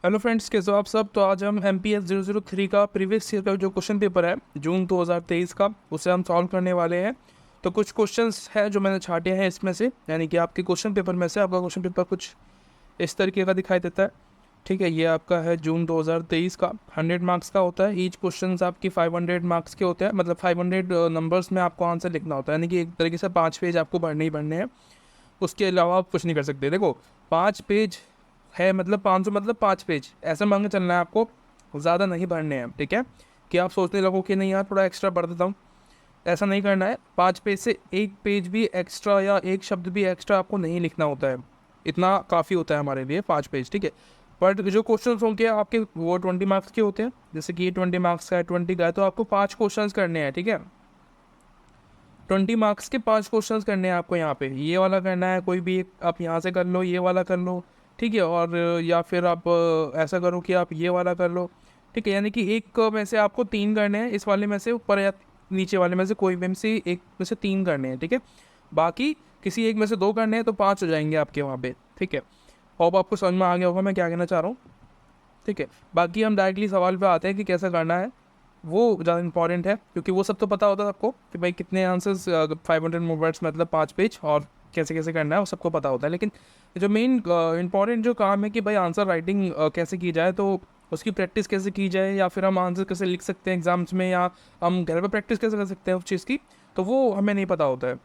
Hello friends, कैसे हो आप सब। तो आज हम एम पी एस 003 का प्रीवियस ईयर का जो क्वेश्चन पेपर है जून 2023 का, उसे हम सॉल्व करने वाले हैं। तो कुछ क्वेश्चंस हैं जो मैंने छाटे हैं इसमें से, यानी कि आपके क्वेश्चन पेपर में से आपका क्वेश्चन पेपर कुछ इस तरीके का दिखाई देता है। ठीक है, ये आपका है जून 2023 का, 100 मार्क्स का होता है। ईच क्वेश्चन आपकी 500 मार्क्स के होते हैं, मतलब 500 नंबर्स में आपको आंसर लिखना होता है, यानी कि एक तरीके से 5 पेज आपको पढ़ने ही पढ़ने हैं। उसके अलावा आप कुछ नहीं कर सकते। देखो, 5 पेज है मतलब 500 मतलब 5 पेज ऐसा मान के चलना है आपको, ज़्यादा नहीं पढ़ने हैं। ठीक है, कि आप सोचने लगो कि नहीं यार थोड़ा एक्स्ट्रा पढ़ देता हूँ, ऐसा नहीं करना है। 5 पेज से एक पेज भी एक्स्ट्रा या एक शब्द भी एक्स्ट्रा आपको नहीं लिखना होता है, इतना काफ़ी होता है हमारे लिए 5 पेज। ठीक है, बट जो क्वेश्चन होंगे आपके वो 20 मार्क्स के होते हैं। जैसे कि ये 20 मार्क्स का है, 20 का है, तो आपको 5 क्वेश्चन करने हैं। ठीक है, 20 मार्क्स के 5 क्वेश्चंस करने हैं आपको। यहाँ पे ये वाला करना है, कोई भी एक आप यहाँ से कर लो, ये वाला कर लो। ठीक है, और या फिर आप ऐसा करो कि आप ये वाला कर लो। ठीक है, यानी कि एक में से आपको 3 करने हैं, इस वाले में से ऊपर या नीचे वाले में से कोई में से एक में से 3 करने हैं। ठीक है, बाकी किसी एक में से 2 करने हैं, तो 5 हो जाएंगे आपके वहाँ पे। ठीक है, अब आपको समझ में आ गया होगा मैं क्या कहना चाह रहा हूँ। ठीक है, बाकी हम डायरेक्टली सवाल पे आते हैं कि कैसा करना है। वो ज़्यादा इंपॉर्टेंट है, क्योंकि वो सब तो पता होता है आपको कि भाई कितने आंसर्स, 500 वर्ड्स मतलब 5 पेज, और कैसे कैसे करना है वो सबको पता होता है। लेकिन जो मेन इंपॉर्टेंट जो काम है कि भाई आंसर राइटिंग कैसे की जाए, तो उसकी प्रैक्टिस कैसे की जाए, या फिर हम आंसर कैसे लिख सकते हैं एग्जाम्स में, या हम घर पर प्रैक्टिस कैसे कर सकते हैं उस चीज़ की, तो वो हमें नहीं पता होता है।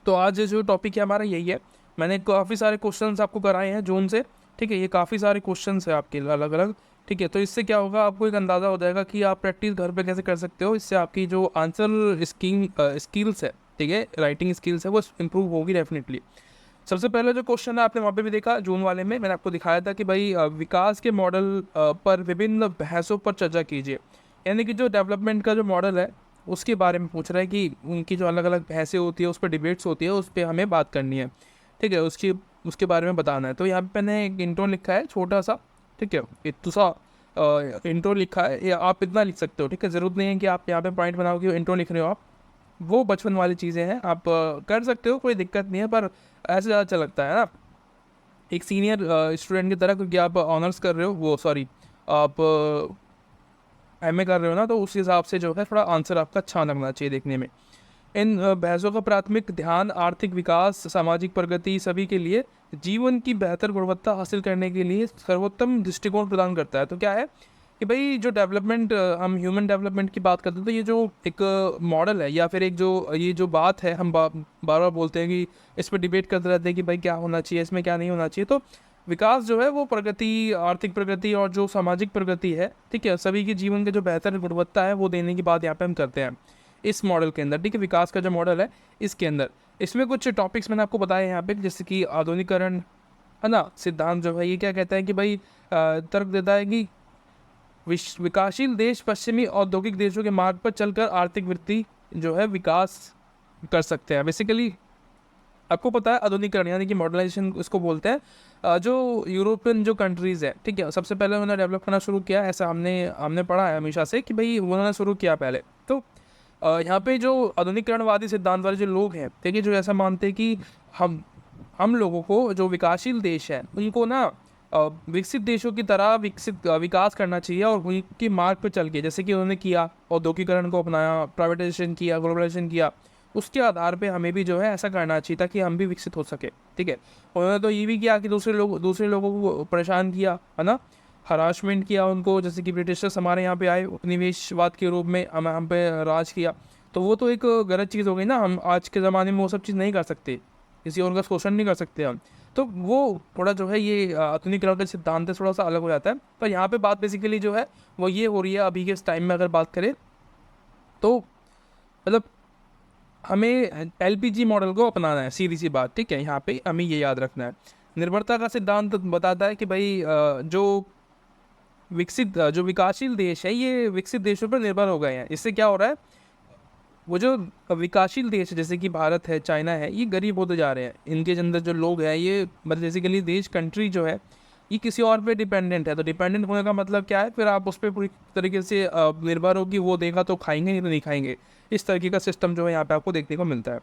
तो आज जो टॉपिक है हमारा यही है। मैंने काफ़ी सारे क्वेश्चंस आपको कराए हैं जून से। ठीक है, ये काफ़ी सारे क्वेश्चंस हैं आपके अलग अलग। ठीक है, तो इससे क्या होगा, आपको एक अंदाज़ा हो जाएगा कि आप प्रैक्टिस घर पे कैसे कर सकते हो। इससे आपकी जो आंसर स्किल्स है, ठीक है, राइटिंग स्किल्स है, वो इम्प्रूव होगी डेफिनेटली। सबसे पहले जो क्वेश्चन है आपने वहाँ पे भी देखा, जून वाले में मैंने आपको दिखाया था कि भाई विकास के मॉडल पर विभिन्न बहसों पर चर्चा कीजिए। यानी कि जो डेवलपमेंट का जो मॉडल है उसके बारे में पूछ रहा है कि उनकी जो अलग अलग बहसें होती है, उस पर डिबेट्स होती है, उस पर हमें बात करनी है। ठीक है, उसके बारे में बताना है। तो यहाँ पे मैंने एक इंट्रो लिखा है छोटा सा। ठीक है, इतना सा इंट्रो लिखा है, या आप इतना लिख सकते हो। ठीक है, ज़रूरत नहीं है कि आप यहाँ पे पॉइंट बनाओ कि इंट्रो लिख रहे हो आप, वो बचपन वाली चीज़ें हैं, आप कर सकते हो, कोई दिक्कत नहीं है, पर ऐसे ज़्यादा अच्छा लगता है ना एक सीनियर स्टूडेंट की तरह, क्योंकि आप ऑनर्स कर रहे हो, वो सॉरी आप एमए कर रहे हो ना, तो उस हिसाब से जो है थोड़ा आंसर आपका अच्छा लगना चाहिए देखने में। इन बहसों का प्राथमिक ध्यान आर्थिक विकास, सामाजिक प्रगति, सभी के लिए जीवन की बेहतर गुणवत्ता हासिल करने के लिए सर्वोत्तम दृष्टिकोण प्रदान करता है। तो क्या है कि भाई जो डेवलपमेंट, हम ह्यूमन डेवलपमेंट की बात करते हैं, तो ये जो एक मॉडल है, या फिर एक जो ये जो बात है, हम बार बार बोलते हैं कि इस पर डिबेट करते रहते हैं कि भाई क्या होना चाहिए, इसमें क्या नहीं होना चाहिए। तो विकास जो है वो प्रगति, आर्थिक प्रगति और जो सामाजिक प्रगति है, ठीक है, सभी के जीवन के जो बेहतर गुणवत्ता है वो देने की बात यहाँ पे हम करते हैं इस मॉडल के अंदर। ठीक है, विकास का जो मॉडल है इसके अंदर, इसमें कुछ टॉपिक्स मैंने आपको बताए यहाँ पे, जैसे कि आधुनिकरण है ना, सिद्धांत जो है ये क्या कहता है कि भाई तर्क देता है कि विकासशील देश पश्चिमी औद्योगिक देशों के मार्ग पर चलकर आर्थिक वृद्धि जो है विकास कर सकते हैं। बेसिकली आपको पता है आधुनिकरण यानी कि मॉडर्नाइजेशन इसको बोलते हैं। जो यूरोपियन जो कंट्रीज़ है, ठीक है, सबसे पहले उन्होंने डेवलप करना शुरू किया, ऐसा हमने हमने पढ़ा है हमेशा से कि भाई उन्होंने शुरू किया पहले। तो यहाँ पे जो आधुनिकरणवादी सिद्धांत वाले जो लोग हैं, ठीक है, जो ऐसा मानते हैं कि हम लोगों को जो विकासशील देश है उनको ना विकसित देशों की तरह विकास करना चाहिए, और उनके मार्ग पर चल के, जैसे कि उन्होंने किया, औद्योगिकरण को अपनाया, प्राइवेटाइजेशन किया, ग्लोबलाइजेशन किया, उसके आधार पे हमें भी जो है ऐसा करना चाहिए ताकि हम भी विकसित हो सके। ठीक है, उन्होंने तो ये भी किया कि दूसरे लोगों को परेशान किया, है ना, हरासमेंट किया उनको, जैसे कि ब्रिटिशर्स हमारे यहाँ पे आए उपनिवेशवाद के रूप में, हम पे राज किया। तो वो तो एक गलत चीज़ हो गई ना, हम आज के ज़माने में वो सब चीज़ नहीं कर सकते, किसी और का शोषण नहीं कर सकते हम। तो वो थोड़ा जो है ये आधुनिकरण का सिद्धांत है, थोड़ा सा अलग हो जाता है। पर यहाँ पे बात बेसिकली जो है वो ये हो रही है अभी के इस टाइम में, अगर बात करें तो मतलब हमें एलपीजी मॉडल को अपनाना है, सीधी सी बात। ठीक है, यहाँ पे हमें ये याद रखना है। निर्भरता का सिद्धांत बताता है कि भाई जो विकासशील देश है ये विकसित देशों पर निर्भर हो गए हैं। इससे क्या हो रहा है, वो जो विकासशील देश है जैसे कि भारत है, चाइना है, ये गरीब होते जा रहे हैं। इनके अंदर जो लोग हैं ये मतलब बेसिकली देश, कंट्री जो है ये किसी और पे डिपेंडेंट है। तो डिपेंडेंट होने का मतलब क्या है, फिर आप उस पर पूरी तरीके से निर्भर हो कि वो देगा तो खाएंगे, नहीं तो नहीं खाएंगे। इस तरीके का सिस्टम जो है यहाँ पे आपको देखने को मिलता है।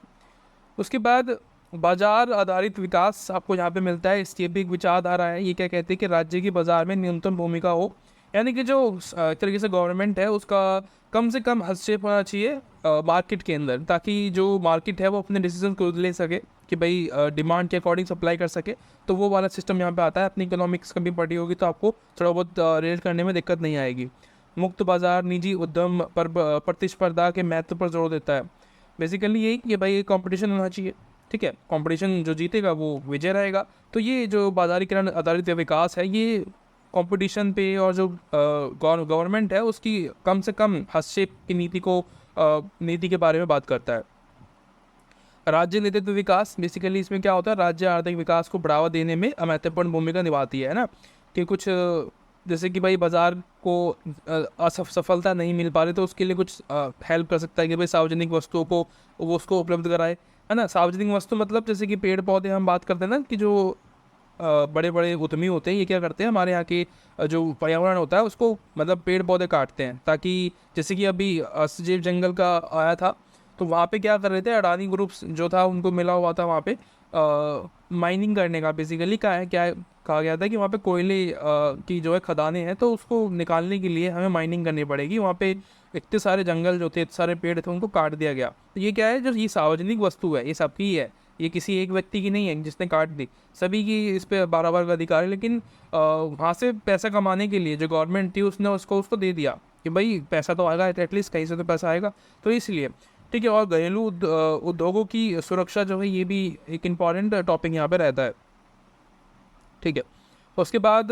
उसके बाद बाजार आधारित विकास आपको यहाँ पे मिलता है। इसकी भी एक विचारधारा है। ये क्या कहते हैं कि राज्य की बाजार में न्यूनतम भूमिका हो, यानी कि जो एक तरीके से गवर्नमेंट है उसका कम से कम हस्तक्षेप होना चाहिए मार्केट के अंदर, ताकि जो मार्केट है वो अपने डिसीजन खुद ले सके कि भाई डिमांड के अकॉर्डिंग सप्लाई कर सके। तो वो वाला सिस्टम यहाँ पे आता है। अपनी इकोनॉमिक्स कभी पढ़ी होगी तो आपको थोड़ा बहुत रिलेट करने में दिक्कत नहीं आएगी। मुक्त बाजार निजी उद्यम पर प्रतिस्पर्धा के महत्व पर जोर देता है। बेसिकली यही कि भाई कंपटीशन होना चाहिए, ठीक है, कंपटीशन जो जीतेगा वो विजय रहेगा। तो ये जो बाजारीकरण आधारित विकास है ये कंपटीशन पे और जो गवर्नमेंट है उसकी कम से कम हस्तक्षेप की नीति के बारे में बात करता है। राज्य नेतृत्व विकास, बेसिकली इसमें क्या होता है, राज्य आर्थिक विकास को बढ़ावा देने में महत्वपूर्ण भूमिका निभाती है ना। कि कुछ जैसे कि भाई बाजार को सफलता नहीं मिल पा रही तो उसके लिए कुछ हेल्प कर सकता है कि भाई सार्वजनिक वस्तुओं को वो उसको उपलब्ध कराए, है ना। सार्वजनिक वस्तु मतलब जैसे कि पेड़ पौधे हम बात करते हैं ना, कि जो बड़े बड़े उद्यमी होते हैं ये क्या करते हैं, हमारे यहाँ के जो पर्यावरण होता है उसको मतलब पेड़ पौधे काटते हैं, ताकि जैसे कि अभी सजीव जंगल का आया था तो वहाँ पे क्या कर रहे थे, अडानी ग्रुप्स जो था उनको मिला हुआ था वहाँ पे माइनिंग करने का। बेसिकली क्या कहा गया था कि वहाँ पे कोयले की जो है खदानें हैं, तो उसको निकालने के लिए हमें माइनिंग करनी पड़ेगी। वहाँ पे इतने सारे जंगल जो थे, इतने सारे पेड़ थे, उनको काट दिया गया। तो ये क्या है, जो ये सार्वजनिक वस्तु है ये सबकी है, ये किसी एक व्यक्ति की नहीं है जिसने काट दी, सभी की इस पर बराबर का अधिकार है। लेकिन वहाँ से पैसा कमाने के लिए जो गवर्नमेंट थी उसने उसको दे दिया कि भाई पैसा तो आएगा, एटलीस्ट कहीं से तो पैसा आएगा, तो इसलिए ठीक है। और घरेलू उद्योगों की सुरक्षा जो है ये भी एक इम्पॉर्टेंट टॉपिक यहाँ पे रहता है, ठीक है। उसके बाद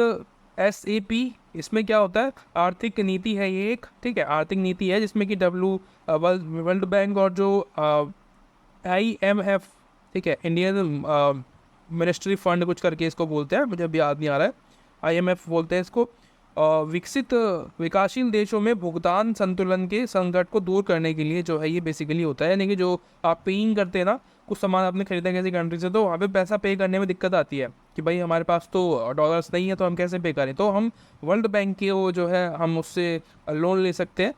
SAP, इसमें क्या होता है, आर्थिक नीति है ये एक, ठीक है, आर्थिक नीति है जिसमें कि वर्ल्ड बैंक और जो IMF, ठीक है, इंडियन मिनिस्ट्री फंड कुछ करके इसको बोलते हैं, मुझे अभी याद नहीं आ रहा है, IMF बोलते हैं इसको। विकसित विकासशील देशों में भुगतान संतुलन के संकट को दूर करने के लिए जो है ये बेसिकली होता है। यानी कि जो आप पेइंग करते हैं ना, कुछ सामान आपने खरीदा किसी कंट्री से, तो वहाँ पे पैसा पे करने में दिक्कत आती है कि भाई हमारे पास तो डॉलर्स नहीं है तो हम कैसे पे करें, तो हम वर्ल्ड बैंक के वो जो है हम उससे लोन ले सकते हैं,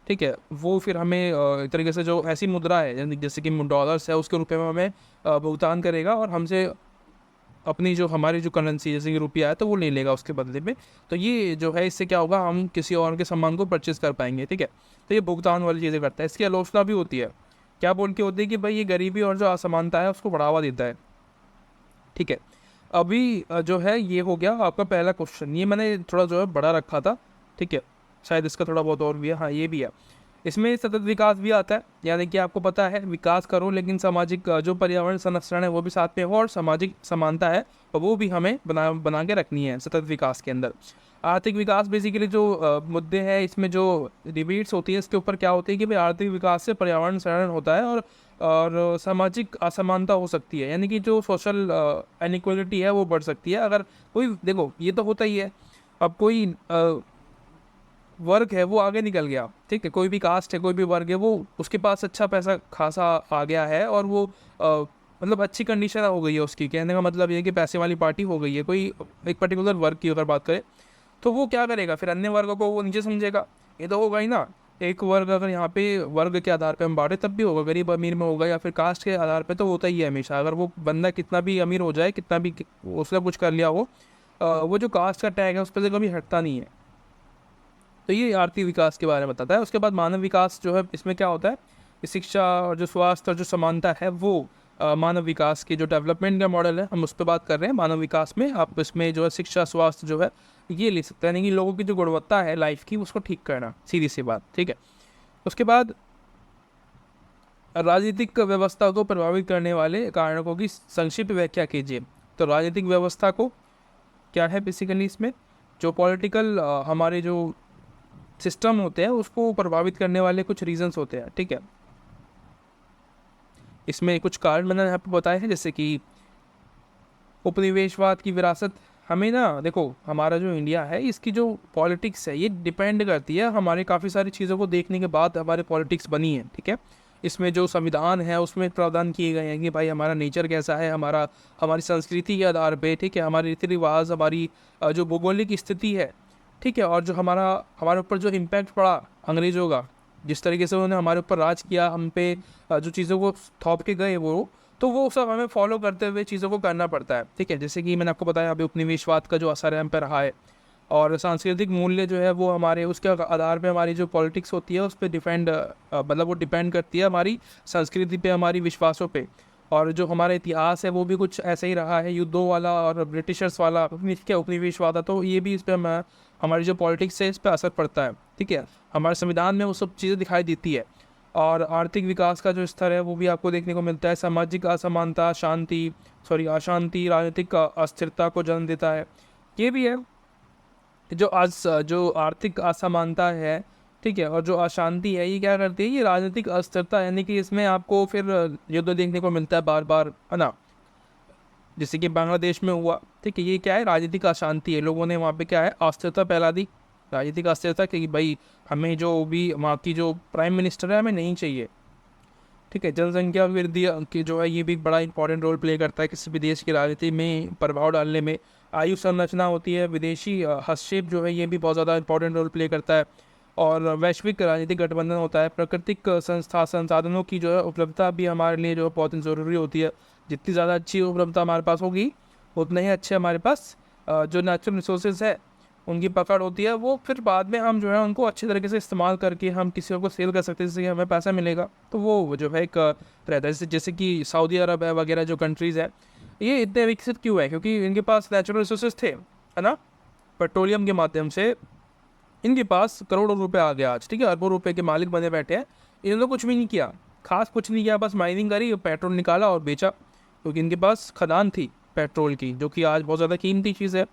ठीक है। वो फिर हमें एक तरीके से जो ऐसी मुद्रा है यानी जैसे कि डॉलर्स है उसके रुपये में हमें भुगतान करेगा और हमसे अपनी जो हमारी जो करेंसी जैसे कि रुपया है तो वो ले लेगा उसके बदले में। तो ये जो है इससे क्या होगा, हम किसी और के सामान को परचेज कर पाएंगे, ठीक है। तो ये भुगतान वाली चीज़ें करता है। इसकी आलोचना भी होती है, क्या बोल के होती है कि भाई ये गरीबी और जो असमानता है उसको बढ़ावा देता है, ठीक है। अभी जो है ये हो गया आपका पहला क्वेश्चन, ये मैंने थोड़ा जो है बड़ा रखा था, ठीक है, शायद इसका थोड़ा बहुत और भी है, हाँ ये भी है। इसमें सतत विकास भी आता है, यानी कि आपको पता है विकास करो लेकिन सामाजिक जो पर्यावरण संरक्षण है वो भी साथ में हो, और सामाजिक समानता है वो भी हमें बना के रखनी है सतत विकास के अंदर। आर्थिक विकास बेसिकली जो मुद्दे हैं इसमें जो डिबेट्स होती है इसके ऊपर क्या होती है कि भाई आर्थिक विकास से पर्यावरण संरक्षण होता है और सामाजिक असमानता हो सकती है, यानी कि जो सोशल इनइक्वालिटी है वो बढ़ सकती है। अगर कोई, देखो ये तो होता ही है, अब कोई वर्ग है वो आगे निकल गया, ठीक है, कोई भी कास्ट है कोई भी वर्ग है वो उसके पास अच्छा पैसा खासा आ गया है और वो मतलब अच्छी कंडीशन हो गई है उसकी, कहने का मतलब ये है कि पैसे वाली पार्टी हो गई है कोई एक पर्टिकुलर वर्ग की अगर बात करें, तो वो क्या करेगा, फिर अन्य वर्गों को वो नीचे समझेगा, ये तो होगा ही ना। एक वर्ग अगर यहाँ पे वर्ग के आधार पे हम बांटे तब भी होगा, गरीब अमीर में होगा, या फिर कास्ट के आधार पे तो होता ही है हमेशा। अगर वो बंदा कितना भी अमीर हो जाए, कितना भी उसने कुछ कर लिया हो, वो जो कास्ट का टैग है उस पर कभी हटता नहीं है। तो ये आर्थिक विकास के बारे में बताता है। उसके बाद मानव विकास जो है इसमें क्या होता है, शिक्षा और जो स्वास्थ्य और जो समानता है वो मानव विकास की जो डेवलपमेंट का मॉडल है हम उस पर बात कर रहे हैं। मानव विकास में आप इसमें जो है शिक्षा स्वास्थ्य जो है ये ले सकते हैं, यानी कि लोगों की जो गुणवत्ता है लाइफ की उसको ठीक करना, सीधी सी बात, ठीक है। उसके बाद राजनीतिक व्यवस्था को प्रभावित करने वाले कारकों की संक्षिप्त व्याख्या कीजिए। तो राजनीतिक व्यवस्था को क्या है बेसिकली, इसमें जो पॉलिटिकल हमारे जो सिस्टम होते हैं उसको प्रभावित करने वाले कुछ रीजंस होते हैं, ठीक है। इसमें कुछ कारण मैंने यहाँ पे बताए हैं, जैसे कि उपनिवेशवाद की विरासत। हमें ना देखो हमारा जो इंडिया है इसकी जो पॉलिटिक्स है ये डिपेंड करती है, हमारे काफ़ी सारी चीज़ों को देखने के बाद हमारे पॉलिटिक्स बनी है, ठीक है। इसमें जो संविधान है उसमें प्रावधान किए गए हैं कि भाई हमारा नेचर कैसा है, हमारी संस्कृति के आधार पे, ठीक है, हमारे रीति रिवाज, हमारी जो भौगोलिक स्थिति है, ठीक है, और जो हमारे ऊपर जो इम्पैक्ट पड़ा अंग्रेज़ों का, जिस तरीके से उन्होंने हमारे ऊपर राज किया, हम पे जो चीज़ों को थोप के गए वो, तो वो सब हमें फॉलो करते हुए चीज़ों को करना पड़ता है, ठीक है। जैसे कि मैंने आपको बताया अभी उपनिवेशवाद का जो असर है हम पे रहा है, और सांस्कृतिक मूल्य जो है वो हमारे उसके आधार पे हमारी जो पॉलिटिक्स होती है उस पर डिपेंड मतलब वो डिपेंड करती है हमारी संस्कृति पे, हमारी विश्वासों पे। और जो हमारा इतिहास है वो भी कुछ ऐसा ही रहा है, युद्धों वाला और ब्रिटिशर्स वाला क्या उपनिवेशवाद था, तो ये भी इस पर हमारी जो पॉलिटिक्स है इस पर असर पड़ता है, ठीक है। हमारे संविधान में वो सब चीज़ें दिखाई देती है। और आर्थिक विकास का जो स्तर है वो भी आपको देखने को मिलता है। सामाजिक असमानता अशांति राजनीतिक अस्थिरता को जन्म देता है। ये भी है जो आर्थिक असमानता है, ठीक है, और जो अशांति है ये क्या करती है, ये राजनीतिक अस्थिरता, यानी कि इसमें आपको फिर युद्ध देखने को मिलता है बार बार, है ना। जैसे कि बांग्लादेश में हुआ, ठीक है, ये क्या है, राजनीतिक अशांति है। लोगों ने वहाँ पे क्या है, अस्थिरता फैला दी, राजनीतिक अस्थिरता, कि भाई हमें जो भी वहाँ की जो प्राइम मिनिस्टर है हमें नहीं चाहिए, ठीक है। जनसंख्या वृद्धि की जो है ये भी बड़ा इंपॉर्टेंट रोल प्ले करता है किसी भी देश की राजनीति में प्रभाव डालने में। आयु संरचना होती है, विदेशी हस्तक्षेप जो है ये भी बहुत ज़्यादा इंपॉर्टेंट रोल प्ले करता है। और वैश्विक राजनीतिक गठबंधन होता है। प्राकृतिक संसाधनों की जो है उपलब्धता भी हमारे लिए जो है बहुत ज़रूरी होती है। जितनी ज़्यादा अच्छी उपलब्धता हमारे पास होगी उतने ही अच्छे हमारे पास जो नेचुरल रिसोर्सेज है उनकी पकड़ होती है। वो फिर बाद में हम जो है उनको अच्छे तरीके से इस्तेमाल करके हम किसी को सेल कर सकते हैं, जिससे कि हमें पैसा मिलेगा। तो वो जो है एक रहता है, जैसे कि सऊदी अरब है वगैरह जो कंट्रीज़ है, ये इतने विकसित क्यों है, क्योंकि इनके पास नेचुरल रिसोर्सेज थे, है ना। पेट्रोलियम के माध्यम से इनके पास करोड़ों रुपए आ गया आज, ठीक है, अरबों रुपए के मालिक बने बैठे हैं। इन्होंने कुछ भी नहीं किया, खास कुछ नहीं किया, बस माइनिंग करी, पेट्रोल निकाला और बेचा, क्योंकि इनके पास खदान थी पेट्रोल की, जो कि आज बहुत ज़्यादा कीमती चीज़ है।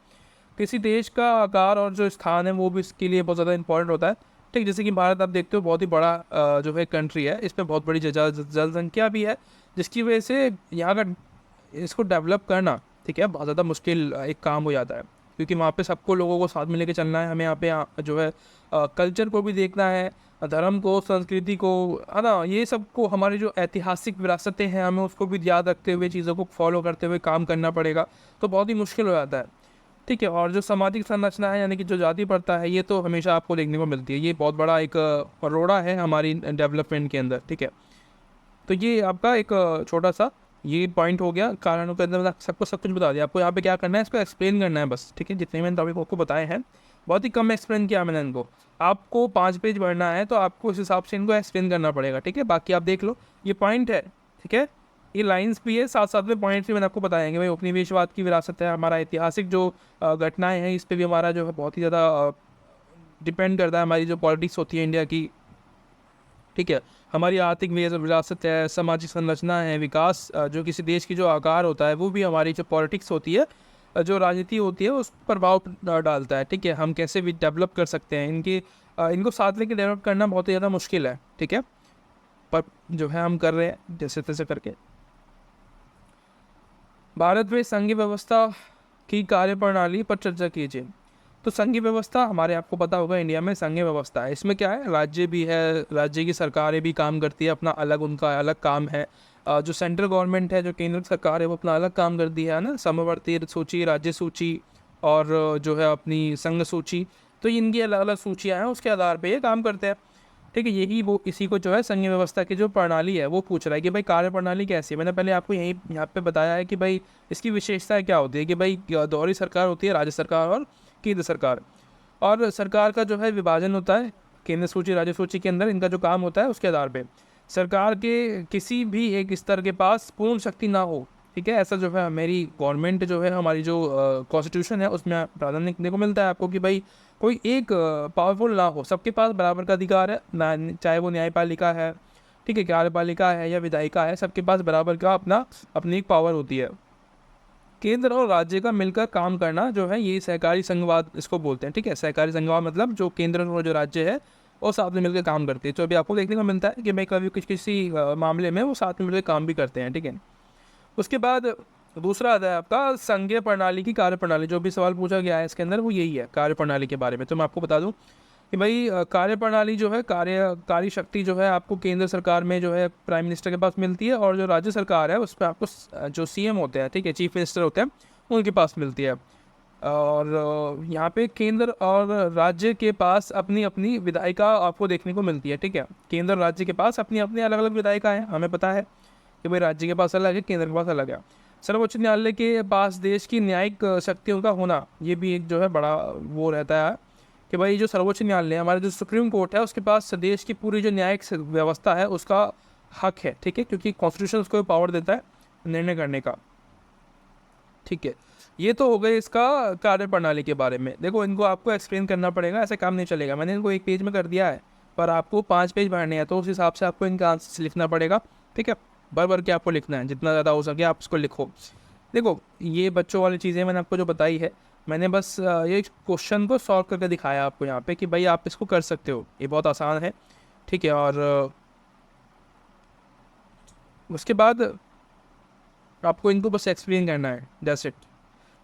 किसी देश का आकार और जो स्थान है वो भी इसके लिए बहुत ज़्यादा इंपॉर्टेंट होता है, ठीक। जैसे कि भारत आप देखते हो बहुत ही बड़ा जो है कंट्री है, इसमें बहुत बड़ी जनसंख्या भी है, जिसकी वजह से यहाँ का इसको डेवलप करना, ठीक है, बहुत ज़्यादा मुश्किल एक काम हो जाता है, क्योंकि वहाँ पे सबको लोगों को साथ में लेके चलना है। हमें यहाँ पे जो है कल्चर को भी देखना है, धर्म को, संस्कृति को, है ना, ये सब को, हमारी जो ऐतिहासिक विरासतें हैं हमें उसको भी याद रखते हुए चीज़ों को फॉलो करते हुए काम करना पड़ेगा। तो बहुत ही मुश्किल हो जाता है, ठीक है। और जो सामाजिक संरचना है, यानी कि जो जाति प्रथा है, ये तो हमेशा आपको देखने को मिलती है। ये बहुत बड़ा एक रोड़ा है हमारी डेवलपमेंट के अंदर, ठीक है। तो ये आपका एक छोटा सा ये पॉइंट हो गया कारणों के अंदर, सबको सब कुछ बता दिया। आपको यहाँ पे क्या करना है, इसको एक्सप्लेन करना है बस, ठीक है। जितने मैंने टॉपिक आपको बताए हैं बहुत ही कम एक्सप्लेन किया मैंने इनको। आपको 5 पेज पढ़ना है तो आपको उस हिसाब से इनको एक्सप्लेन करना पड़ेगा, ठीक है। बाकी आप देख लो, ये पॉइंट है, ठीक है, ये लाइंस भी है, साथ साथ में पॉइंट्स भी मैंने आपको बताएंगे। भाई उपनिवेशवाद की विरासत है, हमारा ऐतिहासिक जो घटनाएं हैं, इस पर भी हमारा जो है बहुत ही ज़्यादा डिपेंड करता है हमारी जो पॉलिटिक्स होती है इंडिया की, ठीक है। हमारी आर्थिक विरासत है, सामाजिक संरचना है, विकास जो किसी देश की जो आकार होता है वो भी हमारी जो पॉलिटिक्स होती है, जो राजनीति होती है उस पर प्रभाव डालता है, ठीक है। हम कैसे भी डेवलप कर सकते हैं इनको साथ लेके डेवलप करना बहुत ही ज़्यादा मुश्किल है, ठीक है, पर जो है हम कर रहे हैं जैसे तैसे करके। भारत में संघीय व्यवस्था की कार्यप्रणाली पर चर्चा कीजिए। तो संघीय व्यवस्था हमारे, आपको पता होगा इंडिया में संघीय व्यवस्था है, इसमें क्या है, राज्य भी है, राज्य की सरकारें भी काम करती है अपना अलग, उनका अलग काम है। जो सेंट्रल गवर्नमेंट है, जो केंद्र सरकार है, वो अपना अलग काम करती है ना, समवर्ती सूची, राज्य सूची और जो है अपनी संघ सूची। तो इनकी अलग अलग सूचियाँ हैं, उसके आधार पर ये काम करते हैं, ठीक है। यही वो इसी को जो है संघीय व्यवस्था की जो प्रणाली है वो पूछ रहा है कि भाई कार्य प्रणाली कैसी है। मैंने पहले आपको यहाँ पे बताया है कि भाई इसकी विशेषताएं क्या होती है, कि भाई दोहरी सरकार होती है, राज्य सरकार और केंद्र सरकार। और सरकार का जो है विभाजन होता है केंद्र सूची, राज्य सूची के अंदर, इनका जो काम होता है उसके आधार पे। सरकार के किसी भी एक स्तर के पास पूर्ण शक्ति ना हो, ठीक है, ऐसा जो है मेरी गवर्नमेंट जो है, हमारी जो कॉन्स्टिट्यूशन है उसमें प्रावधान देखने को मिलता है आपको, कि भाई कोई एक पावरफुल ना हो, सबके पास बराबर का अधिकार है ना, चाहे वो न्यायपालिका है, ठीक है, कार्यपालिका है या विधायिका है, सबके पास बराबर का अपनी एक पावर होती है। केंद्र और राज्य का मिलकर काम करना जो है ये सहकारी संघवाद इसको बोलते हैं, ठीक है। सहकारी संघवाद मतलब जो केंद्र और जो राज्य है वो साथ में मिलकर काम करते हैं। तो अभी आपको देखने को मिलता है कि भाई कभी किसी मामले में वो साथ में मिलकर काम भी करते हैं, ठीक है। उसके बाद दूसरा आता है आपका संघीय प्रणाली की कार्यप्रणाली। जो भी सवाल पूछा गया है इसके अंदर वो यही है कार्यप्रणाली के बारे में। तो मैं आपको बता दूं कि भाई कार्यप्रणाली जो है, कार्यकारी शक्ति जो है आपको केंद्र सरकार में जो है प्राइम मिनिस्टर के पास मिलती है, और जो राज्य सरकार है उस पर आपको जो सीएम होते हैं, ठीक है, चीफ मिनिस्टर होते हैं, उनके पास मिलती है। और यहाँ पे केंद्र और राज्य के पास अपनी अपनी विधायिका आपको देखने को मिलती है, ठीक है। केंद्र और राज्य के पास अपनी अपनी अलग अलग विधायिका हैं, हमें पता है, कि भाई राज्य के पास अलग है, केंद्र के पास अलग है। सर्वोच्च न्यायालय के पास देश की न्यायिक शक्तियों का होना, ये भी एक जो है बड़ा वो रहता है कि भाई जो सर्वोच्च न्यायालय है, हमारा जो सुप्रीम कोर्ट है, उसके पास देश की पूरी जो न्यायिक व्यवस्था है उसका हक है, ठीक है, क्योंकि कॉन्स्टिट्यूशन उसको पावर देता है निर्णय करने का, ठीक है। ये तो हो गए इसका कार्य प्रणाली के बारे में। देखो इनको आपको एक्सप्लेन करना पड़ेगा, ऐसे काम नहीं चलेगा। मैंने इनको एक पेज में कर दिया है, पर आपको 5 पेज भरने हैं, तो उस हिसाब से आपको इनका आंसर लिखना पड़ेगा, ठीक है। भर भर के आपको लिखना है, जितना ज़्यादा हो सके आप उसको लिखो। देखो ये बच्चों वाली चीज़ें मैंने आपको जो बताई है, मैंने बस ये क्वेश्चन को सॉल्व करके दिखाया आपको यहाँ पे कि भाई आप इसको कर सकते हो, ये बहुत आसान है, ठीक है। और उसके बाद आपको इनको बस एक्सप्लेन करना है, दैट्स इट,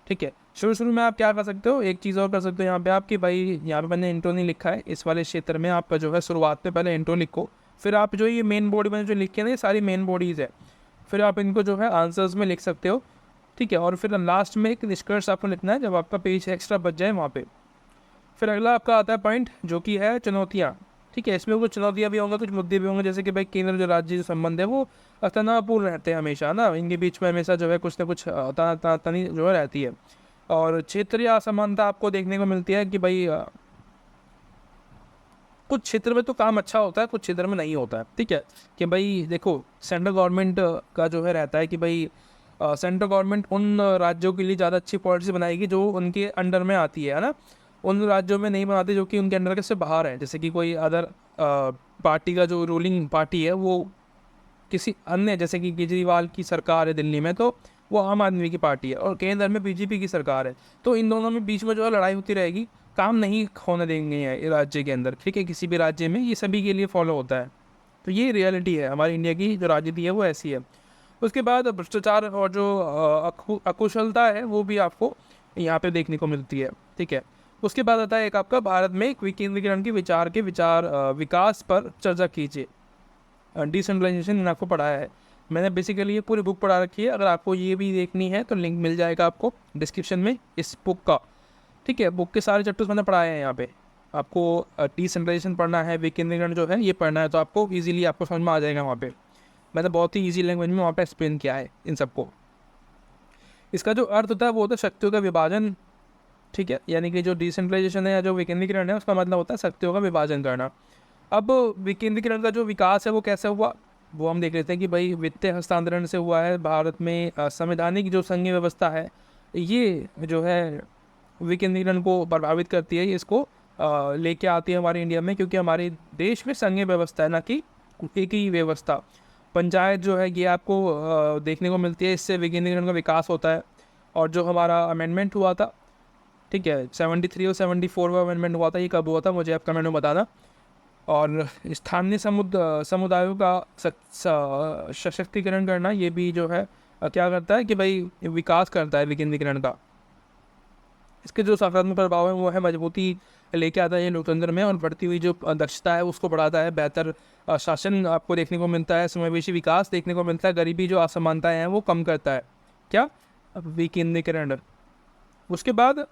ठीक है। शुरू में आप क्या कर सकते हो, एक चीज़ और कर सकते हो यहाँ पे आप कि भाई यहाँ पे मैंने इंट्रो नहीं लिखा है, इस वाले क्षेत्र में आप जो है शुरुआत में पहले इंट्रो लिखो, फिर आप जो ये मेन बॉडी में जो लिखे ना, ये सारी मेन बॉडीज़ है, फिर आप इनको जो है आंसर्स में लिख सकते हो, ठीक है। और फिर लास्ट में एक निष्कर्ष आपको लिखना है जब आपका पेज एक्स्ट्रा बच जाए वहाँ पे। फिर अगला आपका आता है पॉइंट जो कि है चुनौतियाँ, ठीक है। इसमें कुछ चुनौतियाँ भी होंगे, कुछ मुद्दे भी होंगे, जैसे कि भाई केंद्र जो राज्य जो संबंध है वो तनावपूर्ण रहते हैं हमेशा ना, इनके बीच में हमेशा जो है कुछ ना कुछ तनी जो है रहती है। और क्षेत्रीय असमानता आपको देखने को मिलती है कि भाई कुछ क्षेत्र में तो काम अच्छा होता है, कुछ क्षेत्र में नहीं होता है, ठीक है। कि भाई देखो सेंट्रल गवर्नमेंट का जो है रहता है कि भाई सेंट्रल गवर्नमेंट उन राज्यों के लिए ज़्यादा अच्छी पॉलिसी बनाएगी जो उनके अंडर में आती है ना, उन राज्यों में नहीं बनाती जो कि उनके अंडर के से बाहर है। जैसे कि कोई अदर पार्टी का जो रूलिंग पार्टी है वो किसी अन्य, जैसे कि केजरीवाल की सरकार है दिल्ली में, तो वो आम आदमी की पार्टी है, और केंद्र में बीजेपी की सरकार है, तो इन दोनों में बीच में जो है लड़ाई होती रहेगी, काम नहीं होने देंगे ये राज्य के अंदर, ठीक है। किसी भी राज्य में ये सभी के लिए फॉलो होता है, तो ये रियलिटी है हमारी इंडिया की जो राजनीति है वो ऐसी है। उसके बाद भ्रष्टाचार और जो अकुशलता है वो भी आपको यहाँ पे देखने को मिलती है, ठीक है। उसके बाद आता है एक आपका भारत में एक विकेंद्रीकरण के विचार विकास पर चर्चा कीजिए। डिसेंट्रलाइजेशन मैंने आपको पढ़ाया है, मैंने बेसिकली ये पूरी बुक पढ़ा रखी है। अगर आपको ये भी देखनी है तो लिंक मिल जाएगा आपको डिस्क्रिप्शन में इस बुक का, ठीक है। बुक के सारे चैप्टर्स मैंने पढ़ाए हैं यहाँ पे। आपको डिसेंट्रलाइजेशन पढ़ना है, विकेंद्रीकरण जो है ये पढ़ना है, तो आपको ईजिली आपको समझ में आ जाएगा वहाँ पे। मैंने बहुत ही ईजी लैंग्वेज में वहाँ पे एक्सप्लेन किया है इन सबको। इसका जो अर्थ होता है वो होता है शक्तियों का विभाजन, ठीक है। यानी कि जो डिसेंट्रलाइजेशन है या जो विकेंद्रीकरण है उसका मतलब होता है शक्तियों का विभाजन करना। अब विकेंद्रीकरण का जो विकास है वो कैसे हुआ वो हम देख लेते हैं कि भाई वित्तीय हस्तांतरण से हुआ है। भारत में संवैधानिक जो संघीय व्यवस्था है ये जो है विकेंद्रीकरण को प्रभावित करती है, इसको लेके आती है हमारे इंडिया में, क्योंकि हमारे देश में संघीय व्यवस्था है ना कि एक ही व्यवस्था। पंचायत जो है ये आपको देखने को मिलती है, इससे विकेंद्रीकरण का विकास होता है। और जो हमारा अमेंडमेंट हुआ था, ठीक है, 73 और 74 का अमेंडमेंट हुआ था, ये कब हुआ था मुझे आप कमेंट में बताना। और स्थानीय समुदायों का सशक्तिकरण करना, ये भी जो है क्या करता है कि भाई विकास करता है विकेंद्रीकरण का। इसके जो सकारात्मक प्रभाव है वो है मजबूती लेके आता है ये लोकतंत्र में, और बढ़ती हुई जो दक्षता है उसको बढ़ाता है। बेहतर शासन आपको देखने को मिलता है, समावेशी विकास देखने को मिलता है, गरीबी जो असमानताएं हैं वो कम करता है, क्या विकेंद्रीकरण। उसके बाद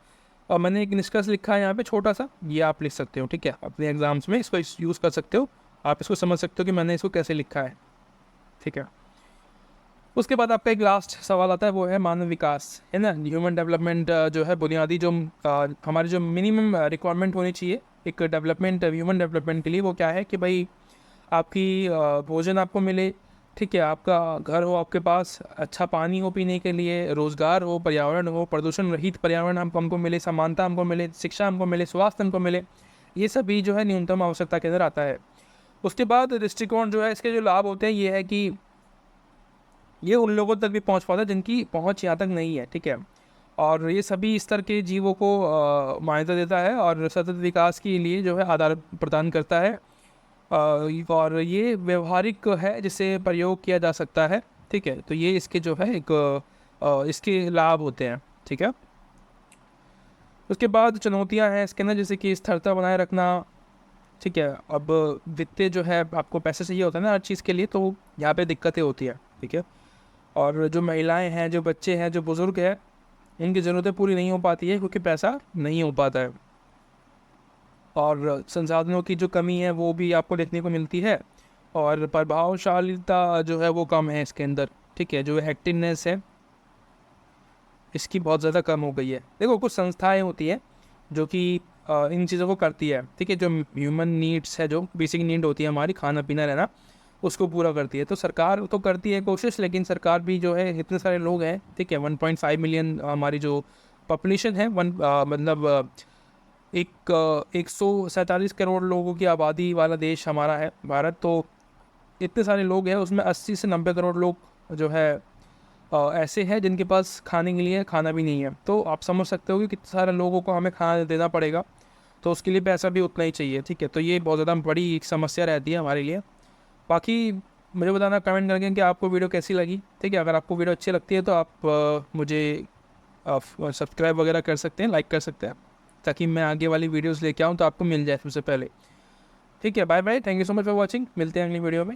मैंने एक निष्कर्ष लिखा है यहाँ पे छोटा सा, ये आप लिख सकते हो, ठीक है, अपने एग्जाम्स में इसको यूज़ कर सकते हो, आप इसको समझ सकते हो कि मैंने इसको कैसे लिखा है, ठीक है। उसके बाद आपका एक लास्ट सवाल आता है वो है मानव विकास, है ना, ह्यूमन डेवलपमेंट जो है बुनियादी जो हमारी जो मिनिमम रिक्वायरमेंट होनी चाहिए एक डेवलपमेंट ह्यूमन डेवलपमेंट के लिए, वो क्या है कि भाई आपकी भोजन आपको मिले, ठीक है, आपका घर हो, आपके पास अच्छा पानी हो पीने के लिए, रोज़गार हो, पर्यावरण हो, प्रदूषण रहित पर्यावरण हमको मिले, समानता हमको मिले, शिक्षा हमको मिले, स्वास्थ्य हमको मिले, ये सभी जो है न्यूनतम आवश्यकता के अंदर आता है। उसके बाद दृष्टिकोण जो है इसके जो लाभ होते हैं ये है कि ये उन लोगों तक भी पहुंच पाता है जिनकी पहुंच यहाँ तक नहीं है, ठीक है। और ये सभी स्तर के जीवों को मान्यता देता है और सतत विकास के लिए जो है आधार प्रदान करता है। और ये व्यवहारिक है जिसे प्रयोग किया जा सकता है, ठीक है। तो ये इसके जो है एक इसके लाभ होते हैं, ठीक है। उसके बाद चुनौतियां हैं इसके अंदर, जैसे कि स्थिरता बनाए रखना, ठीक है। अब वित्तीय जो है आपको पैसे चाहिए होता है ना हर चीज़ के लिए, तो यहाँ पे दिक्कतें होती है, ठीक है। और जो महिलाएं हैं, जो बच्चे हैं, जो बुज़ुर्ग हैं, इनकी ज़रूरतें पूरी नहीं हो पाती है क्योंकि पैसा नहीं हो पाता है। और संसाधनों की जो कमी है वो भी आपको देखने को मिलती है। और प्रभावशालीता जो है वो कम है इसके अंदर, ठीक है। जो एक्टिवनेस है इसकी बहुत ज़्यादा कम हो गई है। देखो कुछ संस्थाएं होती हैं जो कि इन चीज़ों को करती है, ठीक है। जो ह्यूमन नीड्स है, जो बेसिक नीड होती है हमारी, खाना पीना रहना, उसको पूरा करती है। तो सरकार तो करती है कोशिश, लेकिन सरकार भी जो है, इतने सारे लोग हैं, ठीक है। 1.5 मिलियन हमारी जो पॉपुलेशन है, मतलब 147 करोड़ लोगों की आबादी वाला देश हमारा है भारत। तो इतने सारे लोग हैं, उसमें 80 से 90 करोड़ लोग जो है ऐसे हैं जिनके पास खाने के लिए खाना भी नहीं है। तो आप समझ सकते हो कि कितने सारे लोगों को हमें खाना देना पड़ेगा, तो उसके लिए पैसा भी उतना ही चाहिए, ठीक है। तो ये बहुत ज़्यादा बड़ी एक समस्या रहती है हमारे लिए। बाकी मुझे बताना कमेंट करके कि आपको वीडियो कैसी लगी, ठीक है। अगर आपको वीडियो अच्छी लगती है तो आप मुझे सब्सक्राइब वगैरह कर सकते हैं, लाइक कर सकते हैं, ताकि मैं आगे वाली वीडियोस लेके आऊँ तो आपको मिल जाए सबसे पहले, ठीक है। Bye bye, thank you so much for watching. मिलते हैं अगली वीडियो में।